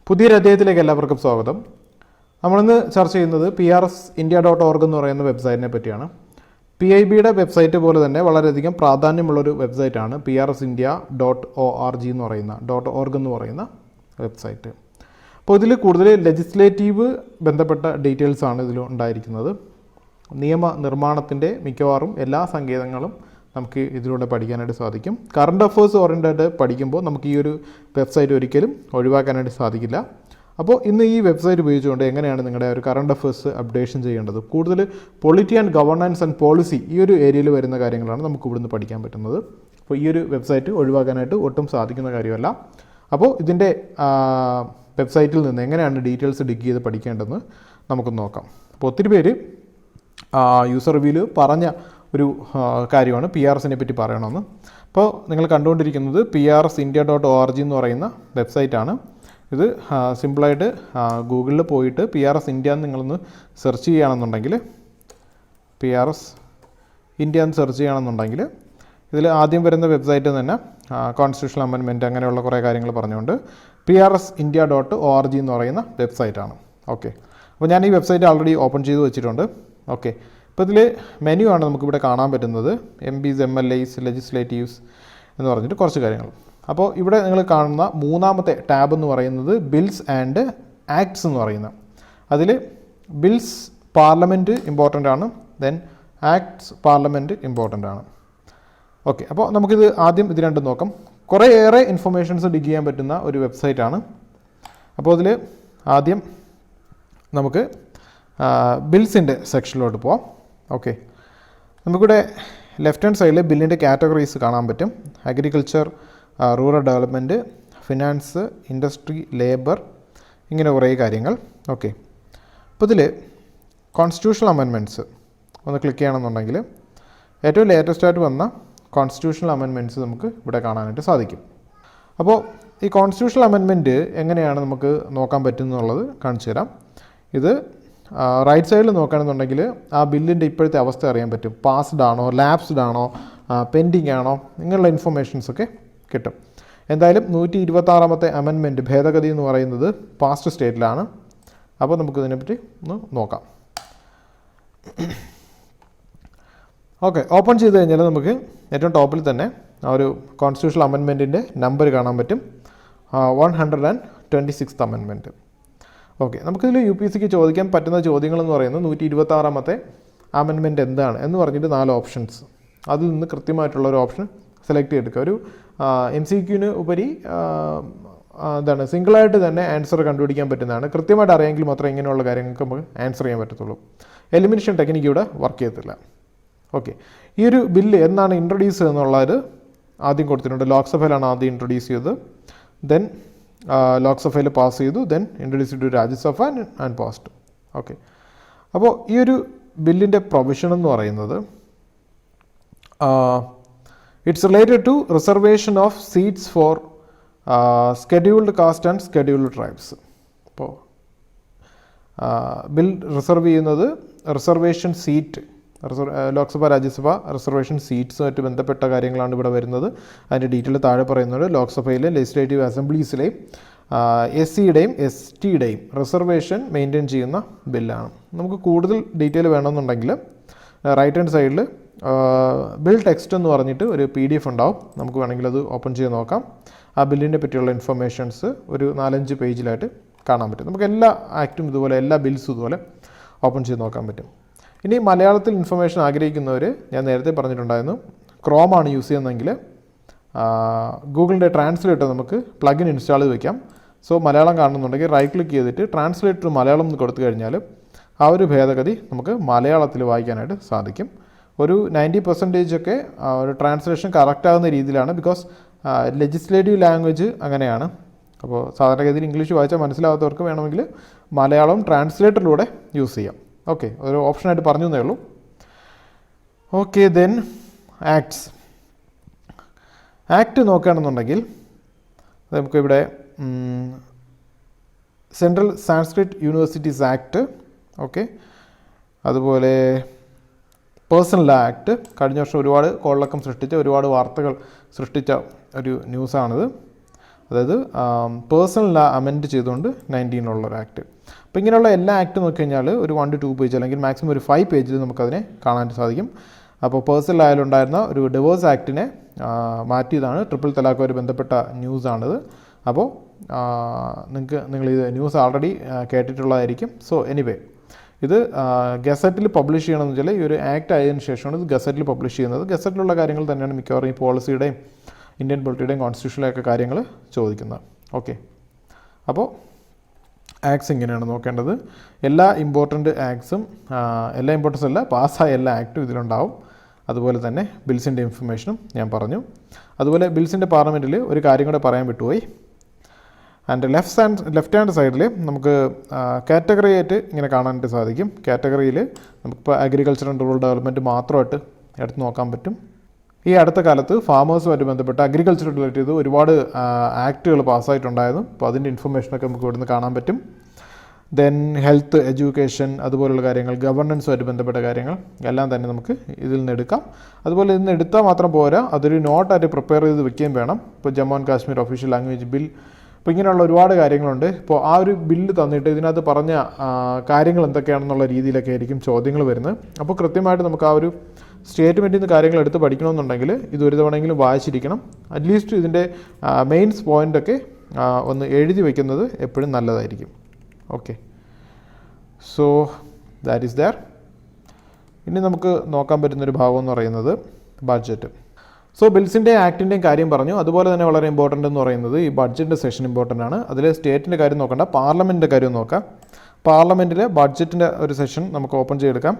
പുതിയൊരു അധ്യായത്തിലേക്ക് എല്ലാവർക്കും സ്വാഗതം. നമ്മളിന്ന് ചർച്ച ചെയ്യുന്നത് PRSINDIA.org എന്ന് പറയുന്ന വെബ്സൈറ്റിനെ പറ്റിയാണ്. PIBയുടെ വെബ്സൈറ്റ് പോലെ തന്നെ വളരെയധികം പ്രാധാന്യമുള്ളൊരു വെബ്സൈറ്റാണ് PRSINDIA.org എന്ന് പറയുന്ന വെബ്സൈറ്റ്. അപ്പോൾ ഇതിൽ കൂടുതൽ ലെജിസ്ലേറ്റീവ് ബന്ധപ്പെട്ട ഡീറ്റെയിൽസ് ആണ് ഇതിൽ ഉണ്ടായിരിക്കുന്നത്. നിയമനിർമ്മാണത്തിൻ്റെ മിക്കവാറും എല്ലാ സങ്കേതങ്ങളും നമുക്ക് ഇതിലൂടെ പഠിക്കാനായിട്ട് സാധിക്കും. കറണ്ട് അഫേഴ്സ് ഓറിയൻറ്റഡ് പഠിക്കുമ്പോൾ നമുക്ക് ഈ ഒരു വെബ്സൈറ്റ് ഒരിക്കലും ഒഴിവാക്കാനായിട്ട് സാധിക്കില്ല. അപ്പോൾ ഇന്ന് ഈ വെബ്സൈറ്റ് ഉപയോഗിച്ചുകൊണ്ട് എങ്ങനെയാണ് നിങ്ങളുടെ ഒരു കറണ്ട് അഫേഴ്സ് അപ്ഡേഷൻ ചെയ്യേണ്ടത്, കൂടുതൽ polity and governance and policy ഈ ഒരു ഏരിയയിൽ വരുന്ന കാര്യങ്ങളാണ് നമുക്ക് ഇവിടുന്ന് പഠിക്കാൻ പറ്റുന്നത്. അപ്പോൾ ഈ ഒരു വെബ്സൈറ്റ് ഒഴിവാക്കാനായിട്ട് ഒട്ടും സാധിക്കുന്ന കാര്യമല്ല. അപ്പോൾ ഇതിൻ്റെ വെബ്സൈറ്റിൽ നിന്ന് എങ്ങനെയാണ് ഡീറ്റെയിൽസ് ഡിഗ് ചെയ്ത് പഠിക്കേണ്ടതെന്ന് നമുക്ക് നോക്കാം. അപ്പോൾ ഒത്തിരി പേര് യൂസർ റിവ്യൂവിൽ പറഞ്ഞ ഒരു കാര്യമാണ് PRSനെ പറ്റി പറയണമെന്ന്. അപ്പോൾ നിങ്ങൾ കണ്ടുകൊണ്ടിരിക്കുന്നത് PRSINDIA.org എന്ന് പറയുന്ന വെബ്സൈറ്റാണ്. ഇത് സിമ്പിളായിട്ട് ഗൂഗിളിൽ പോയിട്ട് PRSINDIA എന്ന് നിങ്ങളൊന്ന് സെർച്ച് ചെയ്യുകയാണെന്നുണ്ടെങ്കിൽ PRSINDIA എന്ന് സെർച്ച് ചെയ്യുകയാണെന്നുണ്ടെങ്കിൽ ഇതിൽ ആദ്യം വരുന്ന വെബ്സൈറ്റ് തന്നെ കോൺസ്റ്റിറ്റ്യൂഷണൽ അമെൻമെൻറ്റ് അങ്ങനെയുള്ള കുറേ കാര്യങ്ങൾ പറഞ്ഞുകൊണ്ട് PRSINDIA.org എന്ന് പറയുന്ന വെബ്സൈറ്റാണ്. ഓക്കെ, അപ്പോൾ ഞാൻ ഈ വെബ്സൈറ്റ് ഓൾറെഡി ഓപ്പൺ ചെയ്ത് വെച്ചിട്ടുണ്ട്. ഓക്കെ, അപ്പോൾ ഇതിൽ മെനു ആണ് നമുക്കിവിടെ കാണാൻ പറ്റുന്നത്. MPs, MLAs, ലെജിസ്ലേറ്റീവ്സ് എന്ന് പറഞ്ഞിട്ട് കുറച്ച് കാര്യങ്ങൾ. അപ്പോൾ ഇവിടെ നിങ്ങൾ കാണുന്ന മൂന്നാമത്തെ ടാബ് എന്ന് പറയുന്നത് ബിൽസ് ആൻഡ് ആക്ട്സ് എന്ന് പറയുന്നത്. അതിൽ ബിൽസ് പാർലമെൻറ്റ് ഇമ്പോർട്ടൻ്റ് ആണ്, ദെൻ ആക്ട്സ് പാർലമെൻറ്റ് ഇമ്പോർട്ടൻ്റ് ആണ്. ഓക്കെ, അപ്പോൾ നമുക്കിത് ആദ്യം ഇത് രണ്ടും നോക്കാം. കുറേയേറെ ഇൻഫർമേഷൻസ് ഡിഗ് ചെയ്യാൻ പറ്റുന്ന ഒരു വെബ്സൈറ്റാണ്. അപ്പോൾ അതിൽ ആദ്യം നമുക്ക് ബിൽസിൻ്റെ സെക്ഷനിലോട്ട് പോവാം. ഓക്കെ, നമുക്കിവിടെ ലെഫ്റ്റ് ഹാൻഡ് സൈഡിൽ ബില്ലിൻ്റെ കാറ്റഗറീസ് കാണാൻ പറ്റും. Agriculture, rural development, finance, industry, labour, ഇങ്ങനെ കുറേ കാര്യങ്ങൾ. ഓക്കെ, അപ്പോൾ ഇതിൽ കോൺസ്റ്റിറ്റ്യൂഷണൽ അമെൻമെൻറ്റ്സ് ഒന്ന് ക്ലിക്ക് ചെയ്യണമെന്നുണ്ടെങ്കിൽ ഏറ്റവും ലേറ്റസ്റ്റ് ആയിട്ട് വന്ന കോൺസ്റ്റിറ്റ്യൂഷണൽ അമെൻമെൻറ്റ്സ് നമുക്ക് ഇവിടെ കാണാനായിട്ട് സാധിക്കും. അപ്പോൾ ഈ കോൺസ്റ്റിറ്റ്യൂഷണൽ അമെൻമെൻറ്റ് എങ്ങനെയാണ് നമുക്ക് നോക്കാൻ പറ്റുന്നുള്ളത് കാണിച്ചു തരാം. ഇത് റൈറ്റ് സൈഡിൽ നോക്കുകയാണെന്നുണ്ടെങ്കിൽ ആ ബില്ലിൻ്റെ ഇപ്പോഴത്തെ അവസ്ഥ അറിയാൻ പറ്റും. പാസ്ഡ് ആണോ, ലാപ്സ്ഡ് ആണോ, പെൻഡിങ് ആണോ, ഇങ്ങനെയുള്ള ഇൻഫർമേഷൻസൊക്കെ കിട്ടും. എന്തായാലും 126ാമത്തെ അമെൻമെൻറ്റ് ഭേദഗതി എന്ന് പറയുന്നത് പാസ്റ്റ് സ്റ്റേറ്റിലാണ്. അപ്പോൾ നമുക്കിതിനെപ്പറ്റി ഒന്ന് നോക്കാം. ഓക്കെ, ഓപ്പൺ ചെയ്ത് കഴിഞ്ഞാൽ നമുക്ക് ഏറ്റവും ടോപ്പിൽ തന്നെ ആ ഒരു കോൺസ്റ്റിറ്റ്യൂഷണൽ അമെൻമെൻറ്റിൻ്റെ നമ്പർ കാണാൻ പറ്റും. 126th amendment. ഓക്കെ, നമുക്കിതിൽ UPSCക്ക് ചോദിക്കാൻ പറ്റുന്ന ചോദ്യങ്ങളെന്ന് പറയുന്നത് 126ാമത്തെ അമെൻമെൻറ്റ് എന്താണ് എന്ന് പറഞ്ഞിട്ട് 4 ഓപ്ഷൻസ്. അതിൽ നിന്ന് കൃത്യമായിട്ടുള്ള ഒരു ഓപ്ഷൻ സെലക്ട് ചെയ്തെടുക്കുക. ഒരു MCQന് ഉപരി എന്താണ് സിംഗിളായിട്ട് തന്നെ ആൻസർ കണ്ടുപിടിക്കാൻ പറ്റുന്നതാണ്. കൃത്യമായിട്ട് അറിയാമെങ്കിൽ മാത്രമേ ഇങ്ങനെയുള്ള കാര്യങ്ങൾക്ക് നമുക്ക് ആൻസർ ചെയ്യാൻ പറ്റത്തുള്ളൂ. എലിമിനേഷൻ ടെക്നിക്ക് ഇവിടെ വർക്ക് ചെയ്യത്തില്ല. ഓക്കെ, ഈ ഒരു ബില്ല് എന്നാണ് ഇൻട്രൊഡ്യൂസ് ചെയ്തെന്നുള്ളത് ആദ്യം കൊടുത്തിട്ടുണ്ട്. ലോക്സഭയിലാണ് ആദ്യം ഇൻട്രൊഡ്യൂസ് ചെയ്തത്, ദെൻ ലോക്സഭയിൽ പാസ് ചെയ്തു, then introduce to Rajya Sabha and passed. Okay, അപ്പോൾ ഈ ഒരു ബില്ലിൻ്റെ പ്രൊവിഷൻ എന്ന് പറയുന്നത് it's related to reservation of seats for scheduled caste and scheduled tribes. അപ്പോൾ ബിൽ റിസർവ് ചെയ്യുന്നത് reservation seat, Lok Sabha Rajya Sabha reservation സീറ്റ്സുമായിട്ട് ബന്ധപ്പെട്ട കാര്യങ്ങളാണ് ഇവിടെ വരുന്നത്. അതിൻ്റെ ഡീറ്റെയിൽ താഴെ പറയുന്നത് ലോക്സഭയിലെ ലെജിസ്ലേറ്റീവ് അസംബ്ലീസിലെയും SCയുടെയും STയുടെയും റിസർവേഷൻ മെയിൻറ്റെയിൻ ചെയ്യുന്ന ബില്ലാണ്. നമുക്ക് കൂടുതൽ ഡീറ്റെയിൽ വേണമെന്നുണ്ടെങ്കിൽ റൈറ്റ് ഹാൻഡ് സൈഡിൽ ബിൽ ടെക്സ്റ്റ് എന്ന് പറഞ്ഞിട്ട് ഒരു PDF ഉണ്ടാവും. നമുക്ക് വേണമെങ്കിൽ അത് ഓപ്പൺ ചെയ്ത് നോക്കാം. ആ ബില്ലിനെ പറ്റിയുള്ള ഇൻഫർമേഷൻസ് ഒരു 4-5 പേജിലായിട്ട് കാണാൻ പറ്റും. നമുക്ക് എല്ലാ ആക്റ്റും ഇതുപോലെ, എല്ലാ ബിൽസും ഇതുപോലെ ഓപ്പൺ ചെയ്ത് നോക്കാൻ പറ്റും. ഇനി മലയാളത്തിൽ ഇൻഫർമേഷൻ ആഗ്രഹിക്കുന്നവർ, ഞാൻ നേരത്തെ പറഞ്ഞിട്ടുണ്ടായിരുന്നു, ക്രോമാണ് യൂസ് ചെയ്യുന്നതെങ്കിൽ ഗൂഗിളിൻ്റെ ട്രാൻസ്ലേറ്റർ നമുക്ക് പ്ലഗിൻ ഇൻസ്റ്റാൾ ചെയ്ത് വയ്ക്കാം. സോ മലയാളം കാണുന്നുണ്ടെങ്കിൽ റൈറ്റ് ക്ലിക്ക് ചെയ്തിട്ട് ട്രാൻസ്ലേറ്റർ മലയാളം എന്ന് കൊടുത്തു കഴിഞ്ഞാൽ ആ ഒരു ഭേദഗതി നമുക്ക് മലയാളത്തിൽ വായിക്കാനായിട്ട് സാധിക്കും. ഒരു 90% ഒക്കെ ഒരു ട്രാൻസ്ലേഷൻ കറക്റ്റാകുന്ന രീതിയിലാണ്. ബിക്കോസ് ലെജിസ്ലേറ്റീവ് ലാംഗ്വേജ് അങ്ങനെയാണ്. അപ്പോൾ സാധാരണഗതിയിൽ ഇംഗ്ലീഷ് വായിച്ചാൽ മനസ്സിലാവാത്തവർക്ക് വേണമെങ്കിൽ മലയാളം ട്രാൻസ്ലേറ്ററിലൂടെ യൂസ് ചെയ്യാം. ഓക്കെ, ഒരു ഓപ്ഷനായിട്ട് പറഞ്ഞു എന്നേ ഉള്ളൂ. ഓക്കെ, ദെൻ ആക്ട് നോക്കുകയാണെന്നുണ്ടെങ്കിൽ നമുക്കിവിടെ central Sanskrit universities act, okay, അതുപോലെ പേഴ്സണൽ ആക്ട്. കഴിഞ്ഞ വർഷം ഒരുപാട് കോളിളക്കം സൃഷ്ടിച്ച, ഒരുപാട് വാർത്തകൾ സൃഷ്ടിച്ച ഒരു ന്യൂസാണിത്. അതായത് പേഴ്സണൽ ലാ അമെൻഡ് ചെയ്തുകൊണ്ട് 19 ആക്ട്. അപ്പോൾ ഇങ്ങനെയുള്ള എല്ലാ ആക്ട് നോക്കിക്കഴിഞ്ഞാൽ ഒരു 1 to 2 പേജ് അല്ലെങ്കിൽ മാക്സിമം ഒരു 5 പേജിൽ നമുക്കതിനെ കാണാൻ സാധിക്കും. അപ്പോൾ പേഴ്സണൽ ലായിലുണ്ടായിരുന്ന ഒരു ഡിവോഴ്സ് ആക്ടിനെ മാറ്റിയതാണ്. ട്രിപ്പിൾ തലാഖുമായി ബന്ധപ്പെട്ട ന്യൂസാണിത്. അപ്പോൾ നിങ്ങളിത് ന്യൂസ് ആൾറെഡി കേട്ടിട്ടുള്ളതായിരിക്കും. സോ എനിവേ, ഇത് ഗസറ്റിൽ പബ്ലിഷ് ചെയ്യണമെന്ന് വെച്ചാൽ ഈ ഒരു ആക്ട് ആയതിനു ശേഷമാണ് ഇത് ഗസറ്റിൽ പബ്ലിഷ് ചെയ്യുന്നത്. ഗസറ്റിലുള്ള കാര്യങ്ങൾ തന്നെയാണ് മിക്കവാറും ഈ പോളിസിയുടെയും ഇന്ത്യൻ പൊളിറ്റിയുടെയും കോൺസ്റ്റിറ്റ്യൂഷനിലെയൊക്കെ കാര്യങ്ങൾ ചോദിക്കുന്നത്. ഓക്കെ, അപ്പോൾ ആക്ട്സ് ഇങ്ങനെയാണ് നോക്കേണ്ടത്. എല്ലാ ഇമ്പോർട്ടൻ്റ് ആക്ട്സും, എല്ലാ ഇമ്പോർട്ടൻസ് അല്ല, പാസ്സായ എല്ലാ ആക്റ്റും ഇതിലുണ്ടാവും. അതുപോലെ തന്നെ ബിൽസിൻ്റെ ഇൻഫർമേഷനും ഞാൻ പറഞ്ഞു. അതുപോലെ ബിൽസിൻ്റെ പാർലമെൻറ്റിൽ ഒരു കാര്യം കൂടെ പറയാൻ വിട്ടുപോയി. ആൻഡ് ലെഫ്റ്റ് ഹാൻഡ് സൈഡിൽ നമുക്ക് കാറ്റഗറി ആയിട്ട് ഇങ്ങനെ കാണാനായിട്ട് സാധിക്കും. കാറ്റഗറിയിൽ നമുക്കിപ്പോൾ അഗ്രികൾച്ചർ ആൻഡ് റൂറൽ ഡെവലപ്മെൻറ്റ് മാത്രമായിട്ട് എടുത്ത് നോക്കാൻ പറ്റും. ഈ അടുത്ത കാലത്ത് ഫാമേഴ്സുമായിട്ട് ബന്ധപ്പെട്ട് അഗ്രികൾച്ചർ റിലേറ്റ് ചെയ്ത് ഒരുപാട് ആക്റ്റുകൾ പാസ്സായിട്ടുണ്ടായിരുന്നു. അപ്പോൾ അതിൻ്റെ ഇൻഫർമേഷനൊക്കെ നമുക്ക് ഇവിടുന്ന് കാണാൻ പറ്റും. ദെൻ ഹെൽത്ത്, എഡ്യൂക്കേഷൻ, അതുപോലുള്ള കാര്യങ്ങൾ, ഗവർണൻസുമായിട്ട് ബന്ധപ്പെട്ട കാര്യങ്ങൾ എല്ലാം തന്നെ നമുക്ക് ഇതിൽ നിന്ന് എടുക്കാം. അതുപോലെ ഇതിൽ നിന്ന് എടുത്താൽ മാത്രം പോരാ, അതൊരു നോട്ടായിട്ട് പ്രിപ്പയർ ചെയ്ത് വെക്കുകയും വേണം. ഇപ്പോൾ Jammu and Kashmir official language bill, അപ്പോൾ ഇങ്ങനെയുള്ള ഒരുപാട് കാര്യങ്ങളുണ്ട്. ഇപ്പോൾ ആ ഒരു ബില്ല് തന്നിട്ട് ഇതിനകത്ത് പറഞ്ഞ കാര്യങ്ങൾ എന്തൊക്കെയാണെന്നുള്ള രീതിയിലൊക്കെ ആയിരിക്കും ചോദ്യങ്ങൾ വരുന്നത്. അപ്പോൾ കൃത്യമായിട്ട് നമുക്ക് ആ ഒരു സ്റ്റേറ്റ്മെൻറ്റിൽ നിന്ന് കാര്യങ്ങൾ എടുത്ത് പഠിക്കണമെന്നുണ്ടെങ്കിൽ ഇത് ഒരു തവണയെങ്കിലും വായിച്ചിരിക്കണം. അറ്റ്ലീസ്റ്റ് ഇതിൻ്റെ മെയിൻസ് പോയിൻ്റൊക്കെ ഒന്ന് എഴുതി വയ്ക്കുന്നത് എപ്പോഴും നല്ലതായിരിക്കും. Okay, so that is there. ഇനി നമുക്ക് നോക്കാൻ പറ്റുന്നൊരു ഭാഗം എന്ന് പറയുന്നത് ബഡ്ജറ്റ്. സോ ബിൽസിൻ്റെ ആക്ടിൻ്റെയും കാര്യം പറഞ്ഞു. അതുപോലെ തന്നെ വളരെ ഇമ്പോർട്ടൻ്റ് എന്ന് പറയുന്നത് ഈ ബഡ്ജറ്റിൻ്റെ സെഷൻ ഇമ്പോർട്ടൻ്റ് ആണ്. അതിൽ സ്റ്റേറ്റിൻ്റെ കാര്യം നോക്കണ്ട, പാർലമെൻറ്റിൻ്റെ കാര്യം നോക്കാം. പാർലമെൻറ്റിലെ ബഡ്ജറ്റിൻ്റെ ഒരു സെഷൻ നമുക്ക് ഓപ്പൺ ചെയ്തെടുക്കാം.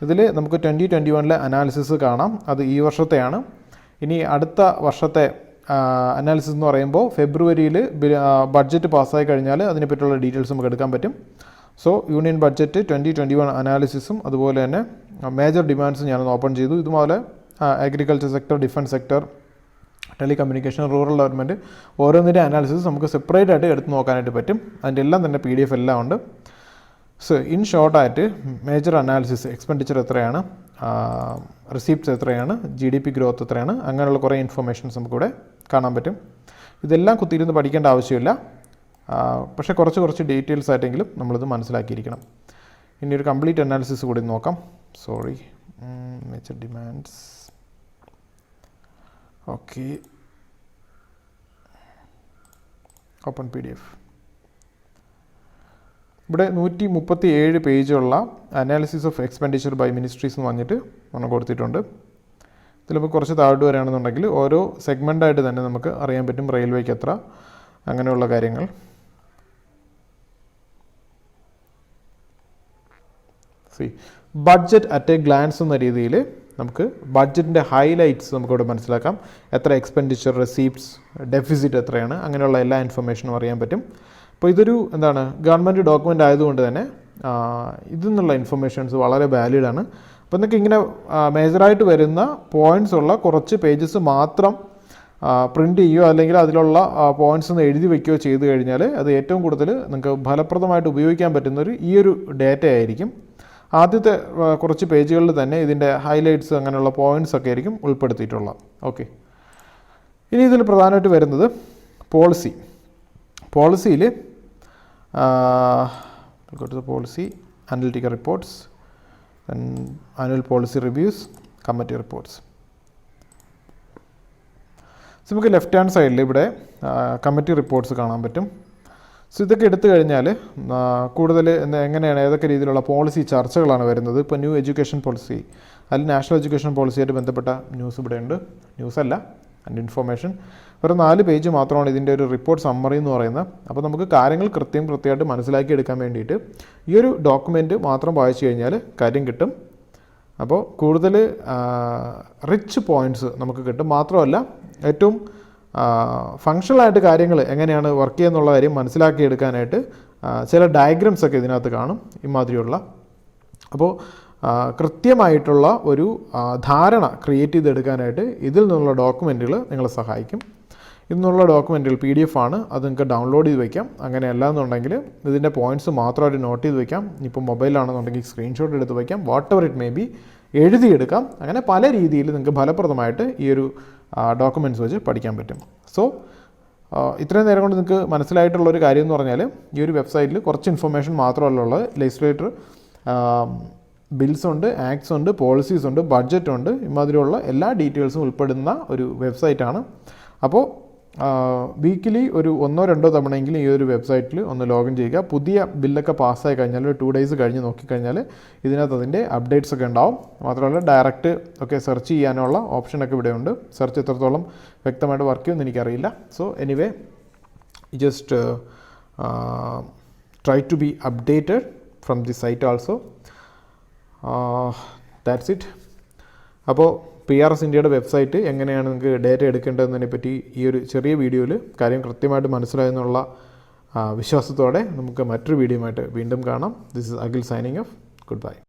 ഇതിൽ നമുക്ക് 2021 അനാലിസിസ് കാണാം. അത് ഈ വർഷത്തെയാണ്. ഇനി അടുത്ത വർഷത്തെ അനാലിസിസ് എന്ന് പറയുമ്പോൾ ഫെബ്രുവരിയിൽ ബഡ്ജറ്റ് പാസ്സായി കഴിഞ്ഞാൽ അതിനെപ്പറ്റിയുള്ള ഡീറ്റെയിൽസ് നമുക്ക് എടുക്കാൻ പറ്റും. സോ യൂണിയൻ ബഡ്ജറ്റ് 2021 അനാലിസിസും അതുപോലെ തന്നെ മേജർ ഡിമാൻഡ്സും ഞാനൊന്ന് ഓപ്പൺ ചെയ്തു. ഇതുപോലെ agriculture sector, defence sector, telecommunication, rural development ഓരോന്നിൻ്റെ അനാലിസിസ് നമുക്ക് സെപ്പറേറ്റ് ആയിട്ട് എടുത്ത് നോക്കാനായിട്ട് പറ്റും. അതിൻ്റെ എല്ലാം തന്നെ PDF എല്ലാം ഉണ്ട്. സോ ഇൻ ഷോർട്ടായിട്ട് മേജർ അനാലിസിസ്, എക്സ്പെൻഡിച്ചർ എത്രയാണ്, റിസീപ്റ്റ്സ് എത്രയാണ്, GDP ഗ്രോത്ത് എത്രയാണ്, അങ്ങനെയുള്ള കുറേ ഇൻഫർമേഷൻസ് നമുക്കിവിടെ കാണാൻ പറ്റും. ഇതെല്ലാം കുത്തിയിരുന്ന് പഠിക്കേണ്ട ആവശ്യമില്ല, പക്ഷേ കുറച്ച് ഡീറ്റെയിൽസ് ആയിട്ടെങ്കിലും നമ്മളിത് മനസ്സിലാക്കിയിരിക്കണം. ഇനി ഒരു കംപ്ലീറ്റ് അനാലിസിസ് കൂടി നോക്കാം. Sorry, major demands. Okay, open PDF. ഇവിടെ 137 പേജുള്ള analysis of expenditure by ministries എന്ന് പറഞ്ഞിട്ട് നമ്മൾ കൊടുത്തിട്ടുണ്ട്. ഇതിൽ നമുക്ക് കുറച്ച് താഴോട്ട് വരികയാണെന്നുണ്ടെങ്കിൽ ഓരോ സെഗ്മെൻ്റായിട്ട് തന്നെ നമുക്ക് അറിയാൻ പറ്റും റെയിൽവേക്ക് എത്ര, അങ്ങനെയുള്ള കാര്യങ്ങൾ. ബഡ്ജറ്റ് അറ്റ് എ ഗ്ലാൻസ് എന്ന രീതിയിൽ നമുക്ക് ബഡ്ജറ്റിൻ്റെ ഹൈലൈറ്റ്സ് നമുക്കിവിടെ മനസ്സിലാക്കാം. എത്ര എക്സ്പെൻഡിച്ചർ, റെസീപ്റ്റ്സ്, ഡെഫിസിറ്റ് എത്രയാണ്, അങ്ങനെയുള്ള എല്ലാ ഇൻഫർമേഷനും അറിയാൻ പറ്റും. അപ്പോൾ ഇതൊരു ഗവൺമെൻറ് ഡോക്യുമെൻ്റ് ആയതുകൊണ്ട് തന്നെ ഇതിൽ നിന്നുള്ള ഇൻഫർമേഷൻസ് വളരെ വാലിഡാണ്. അപ്പോൾ നിങ്ങൾക്ക് ഇങ്ങനെ മേജറായിട്ട് വരുന്ന പോയിൻറ്റ്സ് ഉള്ള കുറച്ച് പേജസ് മാത്രം പ്രിൻ്റ് ചെയ്യുകയോ അല്ലെങ്കിൽ അതിലുള്ള പോയിൻറ്റ്സ് ഒന്ന് എഴുതി വയ്ക്കുകയോ ചെയ്ത് കഴിഞ്ഞാൽ അത് ഏറ്റവും കൂടുതൽ നിങ്ങൾക്ക് ഫലപ്രദമായിട്ട് ഉപയോഗിക്കാൻ പറ്റുന്നൊരു ഈ ഒരു ഡേറ്റ ആയിരിക്കും. ആദ്യത്തെ കുറച്ച് പേജുകളിൽ തന്നെ ഇതിൻ്റെ ഹൈലൈറ്റ്സ്, അങ്ങനെയുള്ള പോയിൻറ്റ്സ് ഒക്കെ ആയിരിക്കും ഉൾപ്പെടുത്തിയിട്ടുള്ളത്. ഓക്കെ, ഇനി ഇതിൽ പ്രധാനമായിട്ട് വരുന്നത് പോളിസിയിൽ policy, analytical reports, annual policy reviews, committee reports. നമുക്ക് ലെഫ്റ്റ് ഹാൻഡ് സൈഡിൽ ഇവിടെ കമ്മിറ്റി റിപ്പോർട്ട്സ് കാണാൻ പറ്റും. സോ ഇതൊക്കെ എടുത്തു കഴിഞ്ഞാൽ കൂടുതൽ എങ്ങനെയാണ്, ഏതൊക്കെ രീതിയിലുള്ള പോളിസി ചർച്ചകളാണ് വരുന്നത്. ഇപ്പോൾ ന്യൂ എഡ്യൂക്കേഷൻ പോളിസി അല്ലെങ്കിൽ നാഷണൽ എഡ്യൂക്കേഷൻ പോളിസിയായിട്ട് ബന്ധപ്പെട്ട ന്യൂസ് ഇവിടെയുണ്ട്. ന്യൂസല്ല, ആൻഡ് ഇൻഫർമേഷൻ. ഒരു 4 പേജ് മാത്രമാണ് ഇതിൻ്റെ ഒരു റിപ്പോർട്ട് സമ്മറി എന്ന് പറയുന്നത്. അപ്പോൾ നമുക്ക് കാര്യങ്ങൾ കൃത്യമായിട്ട് മനസ്സിലാക്കി എടുക്കാൻ വേണ്ടിയിട്ട് ഈ ഒരു ഡോക്യുമെൻറ്റ് മാത്രം വായിച്ചു കഴിഞ്ഞാൽ കാര്യം കിട്ടും. അപ്പോൾ കൂടുതൽ റിച്ച് പോയിൻറ്റ്സ് നമുക്ക് കിട്ടും. മാത്രമല്ല ഏറ്റവും ഫങ്ഷണലായിട്ട് കാര്യങ്ങൾ എങ്ങനെയാണ് വർക്ക് ചെയ്യുന്നുള്ള കാര്യം മനസ്സിലാക്കിയെടുക്കാനായിട്ട് ചില ഡയഗ്രംസ് ഒക്കെ ഇതിനകത്ത് കാണും ഇമാതിരിയുള്ള. അപ്പോൾ കൃത്യമായിട്ടുള്ള ഒരു ധാരണ ക്രിയേറ്റ് ചെയ്തെടുക്കാനായിട്ട് ഇതിൽ നിന്നുള്ള ഡോക്യുമെൻറ്റുകൾ നിങ്ങളെ സഹായിക്കും. ഇന്നുള്ള ഡോക്യുമെൻറ്റുകൾ PDF ആണ്, അത് നിങ്ങൾക്ക് ഡൗൺലോഡ് ചെയ്ത് വയ്ക്കാം. അങ്ങനെ അല്ലാന്നുണ്ടെങ്കിൽ ഇതിൻ്റെ പോയിൻറ്റ്സ് മാത്രമായിട്ട് നോട്ട് ചെയ്ത് വയ്ക്കാം. ഇപ്പോൾ മൊബൈലാണെന്നുണ്ടെങ്കിൽ സ്ക്രീൻഷോട്ട് എടുത്ത് വയ്ക്കാം. Whatever it may be എഴുതിയെടുക്കാം. അങ്ങനെ പല രീതിയിൽ നിങ്ങൾക്ക് ഫലപ്രദമായിട്ട് ഈ ഒരു ഡോക്യുമെൻറ്റ്സ് വെച്ച് പഠിക്കാൻ പറ്റും. സോ ഇത്രയും നേരം കൊണ്ട് നിങ്ങൾക്ക് മനസ്സിലായിട്ടുള്ളൊരു കാര്യം എന്ന് പറഞ്ഞാൽ ഈ ഒരു വെബ്സൈറ്റിൽ കുറച്ച് ഇൻഫർമേഷൻ മാത്രമല്ല ഉള്ളത്. ലെജിസ്ലേറ്റർ ബിൽസ് ഉണ്ട്, ആക്ട്സ് ഉണ്ട്, പോളിസീസ് ഉണ്ട്, ബഡ്ജറ്റ് ഉണ്ട്, ഇമാതിരിയുള്ള എല്ലാ ഡീറ്റെയിൽസും ഉൾപ്പെടുന്ന ഒരു വെബ്സൈറ്റാണ്. അപ്പോൾ വീക്കിലി ഒരു 1-2 തവണയെങ്കിലും ഈ ഒരു വെബ്സൈറ്റിൽ ഒന്ന് ലോഗിൻ ചെയ്യുക. പുതിയ ബില്ലൊക്കെ പാസ്സായി കഴിഞ്ഞാൽ 2 days കഴിഞ്ഞ് നോക്കിക്കഴിഞ്ഞാൽ ഇതിനകത്ത് അതിൻ്റെ അപ്ഡേറ്റ്സ് ഒക്കെ ഉണ്ടാവും. മാത്രമല്ല ഡയറക്റ്റ് ഒക്കെ സെർച്ച് ചെയ്യാനുള്ള ഓപ്ഷനൊക്കെ ഇവിടെയുണ്ട്. സെർച്ച് എത്രത്തോളം വ്യക്തമായിട്ട് വർക്ക് ചെയ്യുമെന്ന് എനിക്കറിയില്ല. So anyway just try to be updated from the site also. That's it. അപ്പോൾ PRS ഇന്ത്യയുടെ വെബ്സൈറ്റ് എങ്ങനെയാണ് നിങ്ങൾക്ക് ഡേറ്റ എടുക്കേണ്ടതെന്നതിനെ പറ്റി ഈ ഒരു ചെറിയ വീഡിയോയിൽ കാര്യം കൃത്യമായിട്ട് മനസ്സിലായെന്നുള്ള വിശ്വാസത്തോടെ നമുക്ക് മറ്റൊരു വീഡിയോയുമായിട്ട് വീണ്ടും കാണാം. This is Akhil signing off. Good bye.